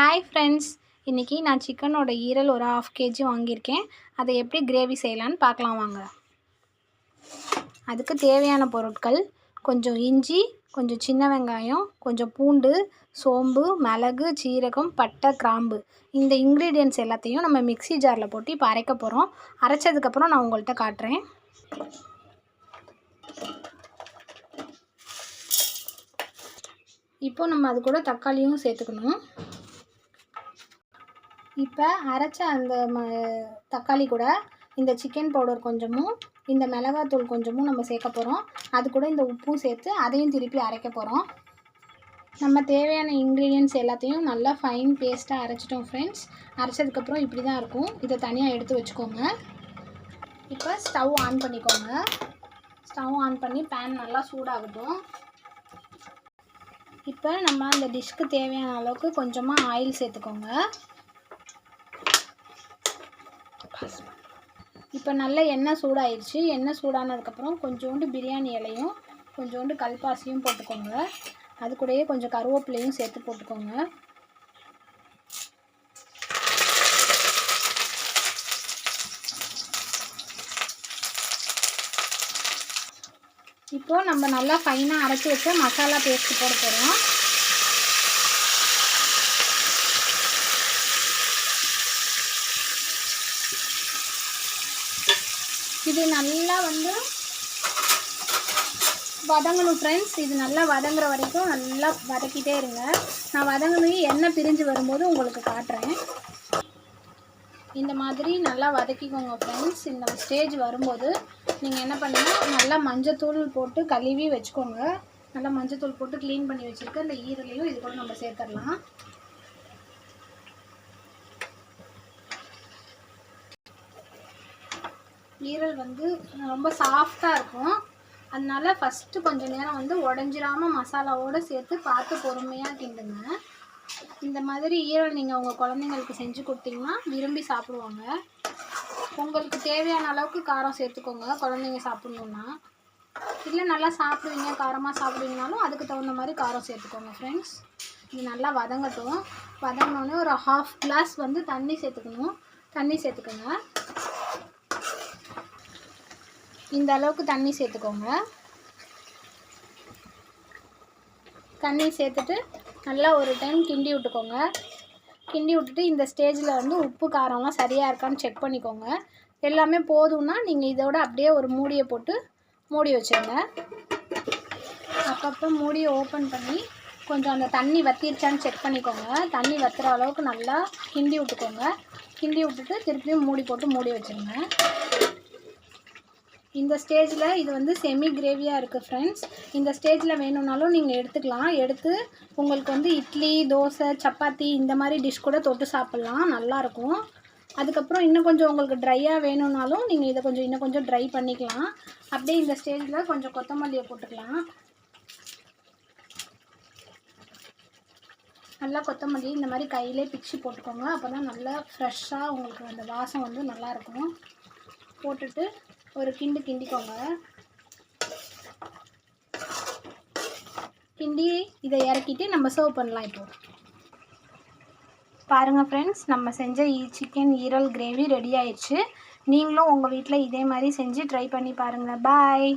Hi friends, இன்றைக்கி நான் சிக்கனோட ஈரல் ஒரு 1/2 kg வாங்கியிருக்கேன். அதை எப்படி கிரேவி செய்யலான்னு பார்க்கலாம் வாங்க. அதுக்கு தேவையான பொருட்கள்: கொஞ்சம் இஞ்சி, கொஞ்சம் சின்ன வெங்காயம், கொஞ்சம் பூண்டு, சோம்பு, மிளகு, சீரகம், பட்டை, கிராம்பு. இந்த இன்க்ரீடியன்ட்ஸ் எல்லாத்தையும் நம்ம மிக்ஸி ஜாரில் போட்டு இப்போ அரைக்க போகிறோம். அரைச்சதுக்கப்புறம் நான் உங்கள்கிட்ட காட்டுறேன். இப்போ நம்ம அது கூட தக்காளியும் சேர்த்துக்கணும். இப்போ அரைச்ச அந்த தக்காளி கூட இந்த சிக்கன் பவுடர் கொஞ்சமும், இந்த மிளகாத்தூள் கொஞ்சமும் நம்ம சேர்க்க போகிறோம். அது கூட இந்த உப்பும் சேர்த்து அதையும் திருப்பி அரைக்க போகிறோம். நம்ம தேவையான இன்க்ரீடியன்ட்ஸ் எல்லாத்தையும் நல்லா ஃபைன் பேஸ்ட்டாக அரைச்சிட்டோம் ஃப்ரெண்ட்ஸ். அரைச்சதுக்கப்புறம் இப்படி தான் இருக்கும். இதை தனியாக எடுத்து வச்சுக்கோங்க. இப்போ ஸ்டவ் ஆன் பண்ணிக்கோங்க. ஸ்டவ் ஆன் பண்ணி பேன் நல்லா சூடாகட்டும். இப்போ நம்ம அந்த டிஷ்க்கு தேவையான அளவுக்கு கொஞ்சமாக ஆயில் சேர்த்துக்கோங்க. இப்போ நல்ல எண்ணெய் சூடாயிடுச்சு. எண்ணெய் சூடானதுக்கப்புறம் கொஞ்சோண்டு பிரியாணி இலையும் கொஞ்சோண்டு கல்பாசியும் போட்டுக்கோங்க. அது கூடயே கொஞ்சம் கருவேப்பிலையும் சேர்த்து போட்டுக்கோங்க. இப்போது நம்ம நல்லா ஃபைனாக அரைச்சி வச்ச மசாலா பேஸ்ட் போட போகிறோம். இது நல்லா வதங்கணும் ஃப்ரெண்ட்ஸ். இது நல்லா வதங்குற வரைக்கும் நல்லா வதக்கிட்டே இருங்க. நான் வதங்கணும் எண்ணெய் பிரிஞ்சு வரும்போது உங்களுக்கு காட்டுறேன். இந்த மாதிரி நல்லா வதக்கிக்கோங்க ஃப்ரெண்ட்ஸ். இந்த ஸ்டேஜ் வரும்போது நீங்கள் என்ன பண்ணுங்கள், நல்லா மஞ்சத்தூள் போட்டு கழுவி வச்சுக்கோங்க. நல்லா மஞ்சத்தூள் போட்டு க்ளீன் பண்ணி வச்சுருக்க இந்த ஈரலையும் இது கூட நம்ம சேர்த்துடலாம். ஈரல் ரொம்ப சாஃப்டாக இருக்கும். அதனால ஃபஸ்ட்டு கொஞ்சம் நேரம் உடஞ்சிராமல் மசாலாவோடு சேர்த்து பார்த்து பொறுமையாக கிண்டுங்க. இந்த மாதிரி ஈரல் நீங்கள் உங்கள் குழந்தைங்களுக்கு செஞ்சு கொடுத்தீங்கன்னா விரும்பி சாப்பிடுவாங்க. உங்களுக்கு தேவையான அளவுக்கு காரம் சேர்த்துக்கோங்க குழந்தைங்க சாப்பிட்ணுன்னா. இல்லை நல்லா சாப்பிடுவீங்க, காரமாக சாப்பிடுவீங்கனாலும் அதுக்கு தகுந்த மாதிரி காரம் சேர்த்துக்கோங்க ஃப்ரெண்ட்ஸ். இது நல்லா வதங்கட்டும். வதங்கினோடனே ஒரு 1/2 glass தண்ணி சேர்த்துக்கணும். தண்ணி சேர்த்துக்கோங்க. இந்த அளவுக்கு தண்ணி சேர்த்துக்கோங்க. தண்ணி சேர்த்துட்டு நல்லா ஒரு டைம் கிண்டி விட்டுக்கோங்க. கிண்டி விட்டுட்டு இந்த ஸ்டேஜில் உப்பு காரம்லாம் சரியாக இருக்கான்னு செக் பண்ணிக்கோங்க. எல்லாமே போதும்னா நீங்கள் இதோட அப்படியே ஒரு மூடியை போட்டு மூடி வச்சுருங்க. அப்பப்போ மூடியை ஓப்பன் பண்ணி கொஞ்சம் அந்த தண்ணி வற்றிருச்சான்னு செக் பண்ணிக்கோங்க. தண்ணி வற்றுற அளவுக்கு நல்லா கிண்டி விட்டுக்கோங்க. கிண்டி விட்டுட்டு திருப்பியும் மூடி போட்டு மூடி வச்சுருங்க. இந்த ஸ்டேஜில் இது செமி கிரேவியாக இருக்குது ஃப்ரெண்ட்ஸ். இந்த ஸ்டேஜில் வேணும்னாலும் நீங்கள் எடுத்துக்கலாம். எடுத்து உங்களுக்கு இட்லி, தோசை, சப்பாத்தி இந்த மாதிரி டிஷ் கூட தொட்டு சாப்பிட்லாம், நல்லாயிருக்கும். அதுக்கப்புறம் இன்னும் கொஞ்சம் உங்களுக்கு ட்ரையாக வேணும்னாலும் நீங்கள் இதை இன்னும் கொஞ்சம் ட்ரை பண்ணிக்கலாம். அப்படியே இந்த ஸ்டேஜில் கொஞ்சம் கொத்தமல்லியை போட்டுக்கலாம். நல்லா கொத்தமல்லி இந்த மாதிரி கையிலே பிச்சு போட்டுக்கோங்க. அப்போ தான் நல்லா ஃப்ரெஷ்ஷாக உங்களுக்கு அந்த வாசம் நல்லாயிருக்கும். போட்டுட்டு ஒரு கிண்டிக்கோங்க. கிண்டி இதை இறக்கிட்டு நம்ம சர்வ் பண்ணலாம். இப்போ பாருங்கள் ஃப்ரெண்ட்ஸ், நம்ம செஞ்ச சிக்கன் ஈரல் கிரேவி ரெடி ஆயிடுச்சு. நீங்களும் உங்கள் வீட்டில் இதே மாதிரி செஞ்சு ட்ரை பண்ணி பாருங்கள். பாய்.